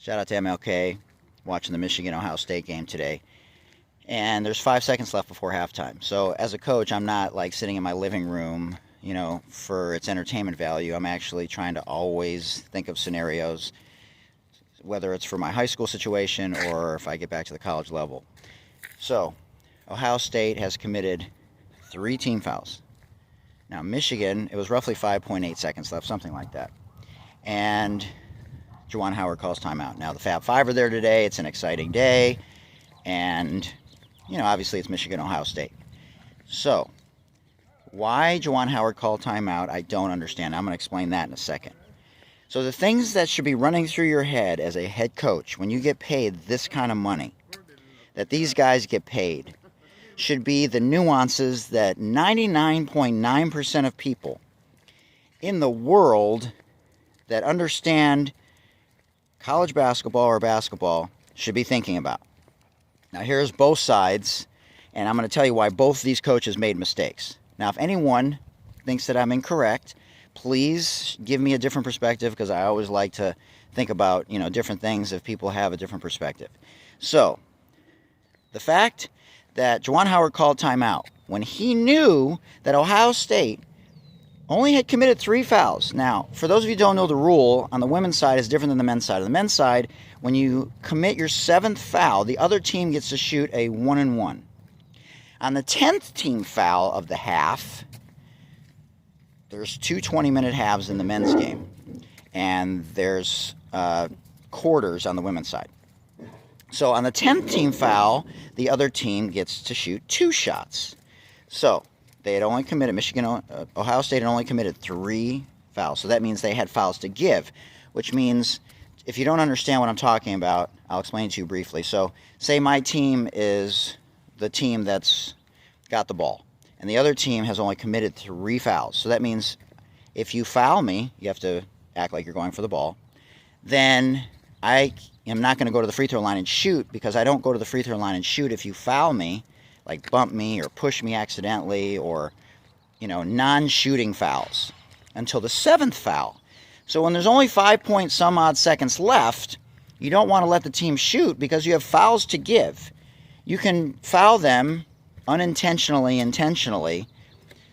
Shout out to MLK watching the Michigan-Ohio State game today. And there's 5 seconds left before halftime. So as a coach, I'm not like sitting in my living room, for its entertainment value. I'm actually trying to always think of scenarios, whether it's for my high school situation or if I get back to the college level. So Ohio State has committed 3 team fouls. Now Michigan, it was roughly 5.8 seconds left, something like that. And Juwan Howard calls timeout. Now the Fab Five are there today. It's an exciting day. And, obviously it's Michigan-Ohio State. So why Juwan Howard called timeout, I don't understand. I'm going to explain that in a second. So the things that should be running through your head as a head coach when you get paid this kind of money, that these guys get paid, should be the nuances that 99.9% of people in the world that understand college basketball or basketball should be thinking about. Now here's both sides, and I'm going to tell you why both these coaches made mistakes. Now if anyone thinks that I'm incorrect, please give me a different perspective, because I always like to think about, different things if people have a different perspective. So the fact that Juwan Howard called timeout when he knew that Ohio State only had committed 3 fouls. Now, for those of you who don't know the rule, on the women's side is different than the men's side. On the men's side, when you commit your 7th foul, the other team gets to shoot a 1-and-1. On the 10th team foul of the half, there's 2 20-minute halves in the men's game, and there's quarters on the women's side. So on the 10th team foul, the other team gets to shoot 2 shots. So they had only committed, Ohio State had only committed 3 fouls. So that means they had fouls to give, which means if you don't understand what I'm talking about, I'll explain it to you briefly. So say my team is the team that's got the ball, and the other team has only committed 3 fouls. So that means if you foul me, you have to act like you're going for the ball. Then I am not going to go to the free throw line and shoot, because I don't go to the free throw line and shoot if you foul me, like bump me or push me accidentally, or, non-shooting fouls, until the 7th foul. So when there's only 5 point some odd seconds left, you don't want to let the team shoot because you have fouls to give. You can foul them unintentionally, intentionally,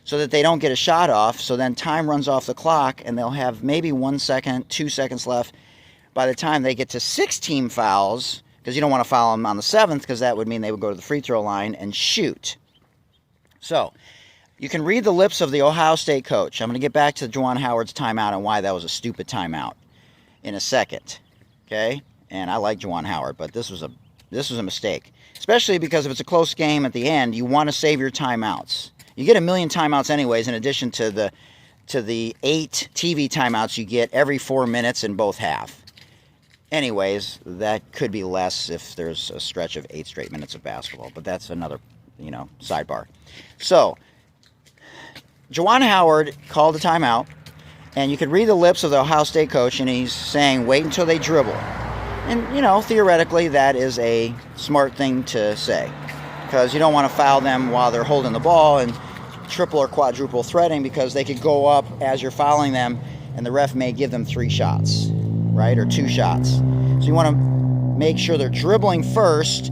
so that they don't get a shot off, so then time runs off the clock and they'll have maybe 1 second, 2 seconds left by the time they get to 6 team fouls, because you don't want to foul them on the 7th, because that would mean they would go to the free throw line and shoot. So you can read the lips of the Ohio State coach. I'm going to get back to Juwan Howard's timeout and why that was a stupid timeout in a second. Okay? And I like Juwan Howard, but this was a mistake. Especially because if it's a close game at the end, you want to save your timeouts. You get 1 million timeouts anyways, in addition to the 8 TV timeouts you get every 4 minutes in both halves. Anyways, that could be less if there's a stretch of 8 straight minutes of basketball, but that's another, sidebar. So Juwan Howard called a timeout, and you could read the lips of the Ohio State coach, and he's saying, wait until they dribble. And, theoretically, that is a smart thing to say, because you don't want to foul them while they're holding the ball and triple or quadruple threading, because they could go up as you're fouling them, and the ref may give them 3 shots, right, or 2 shots. So you want to make sure they're dribbling first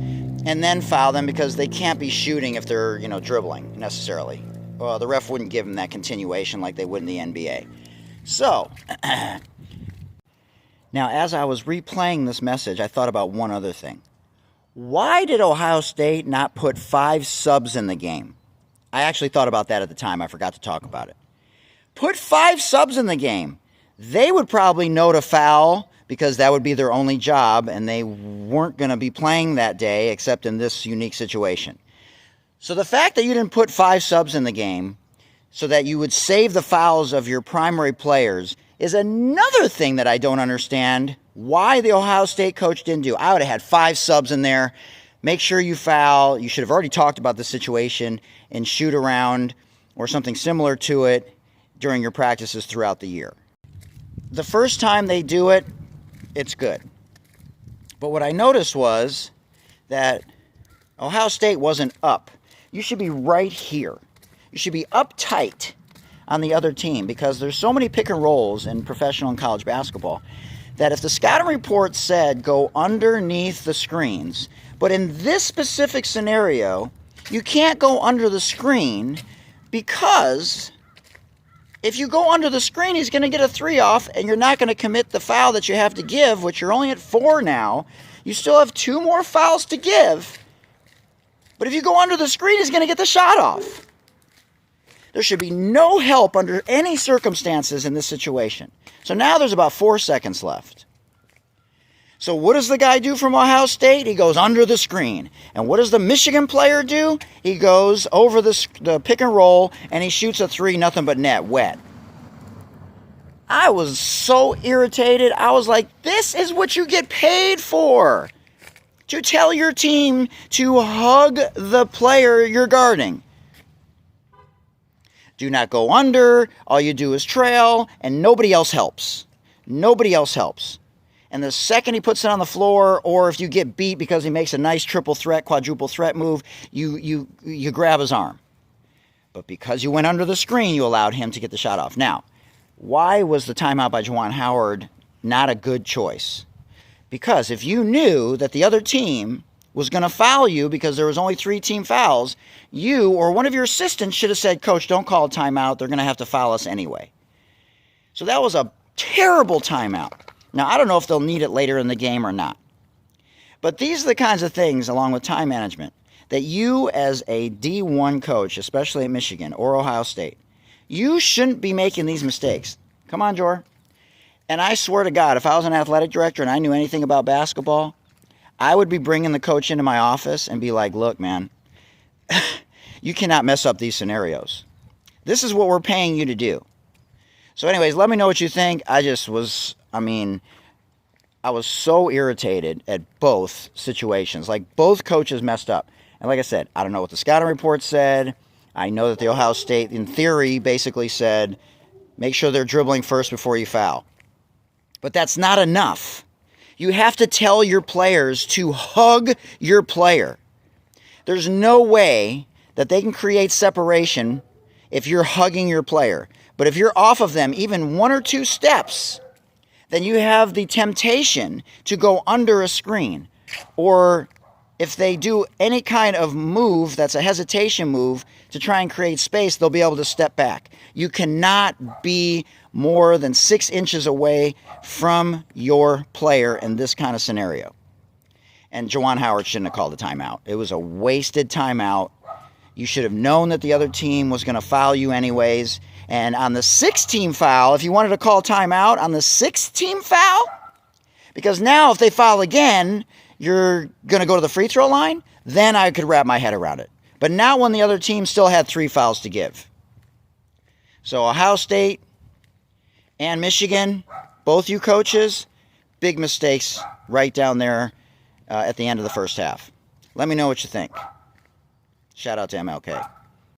and then foul them, because they can't be shooting if they're, dribbling necessarily. Well, the ref wouldn't give them that continuation like they would in the NBA. So now, as I was replaying this message, I thought about one other thing. Why did Ohio State not put 5 subs in the game? I actually thought about that at the time. I forgot to talk about it. Put 5 subs in the game. They would probably know to foul, because that would be their only job, and they weren't going to be playing that day except in this unique situation. So the fact that you didn't put 5 subs in the game so that you would save the fouls of your primary players is another thing that I don't understand why the Ohio State coach didn't do. I would have had 5 subs in there. Make sure you foul. You should have already talked about the situation and shoot around or something similar to it during your practices throughout the year. The first time they do it, it's good. But what I noticed was that Ohio State wasn't up. You should be right here. You should be up tight on the other team, because there's so many pick and rolls in professional and college basketball that if the scouting report said go underneath the screens, but in this specific scenario, you can't go under the screen because if you go under the screen, he's going to get a 3 off, and you're not going to commit the foul that you have to give, which you're only at 4 now. You still have 2 more fouls to give. But if you go under the screen, he's going to get the shot off. There should be no help under any circumstances in this situation. So now there's about 4 seconds left. So what does the guy do from Ohio State? He goes under the screen. And what does the Michigan player do? He goes over the pick and roll, and he shoots a 3, nothing but net, wet. I was so irritated. I was like, this is what you get paid for. To tell your team to hug the player you're guarding. Do not go under. All you do is trail, and nobody else helps. Nobody else helps. And the second he puts it on the floor, or if you get beat because he makes a nice triple threat, quadruple threat move, you grab his arm. But because you went under the screen, you allowed him to get the shot off. Now, why was the timeout by Juwan Howard not a good choice? Because if you knew that the other team was going to foul you because there was only 3 team fouls, you or one of your assistants should have said, Coach, don't call a timeout. They're going to have to foul us anyway. So that was a terrible timeout. Now, I don't know if they'll need it later in the game or not. But these are the kinds of things, along with time management, that you as a D1 coach, especially at Michigan or Ohio State, you shouldn't be making these mistakes. Come on, Jor. And I swear to God, if I was an athletic director and I knew anything about basketball, I would be bringing the coach into my office and be like, look, man, you cannot mess up these scenarios. This is what we're paying you to do. So anyways, let me know what you think. I was so irritated at both situations. Like, both coaches messed up. And like I said, I don't know what the scouting report said. I know that the Ohio State, in theory, basically said, make sure they're dribbling first before you foul. But that's not enough. You have to tell your players to hug your player. There's no way that they can create separation if you're hugging your player. But if you're off of them even 1 or 2 steps, then you have the temptation to go under a screen. Or if they do any kind of move that's a hesitation move to try and create space, they'll be able to step back. You cannot be more than 6 inches away from your player in this kind of scenario. And Juwan Howard shouldn't have called a timeout. It was a wasted timeout. You should have known that the other team was going to foul you anyways. And on the 6th-team foul, if you wanted to call timeout on the 6th-team foul, because now if they foul again, you're going to go to the free throw line, then I could wrap my head around it. But not when the other team still had 3 fouls to give. So Ohio State and Michigan, both you coaches, big mistakes right down there at the end of the first half. Let me know what you think. Shout out to MLK.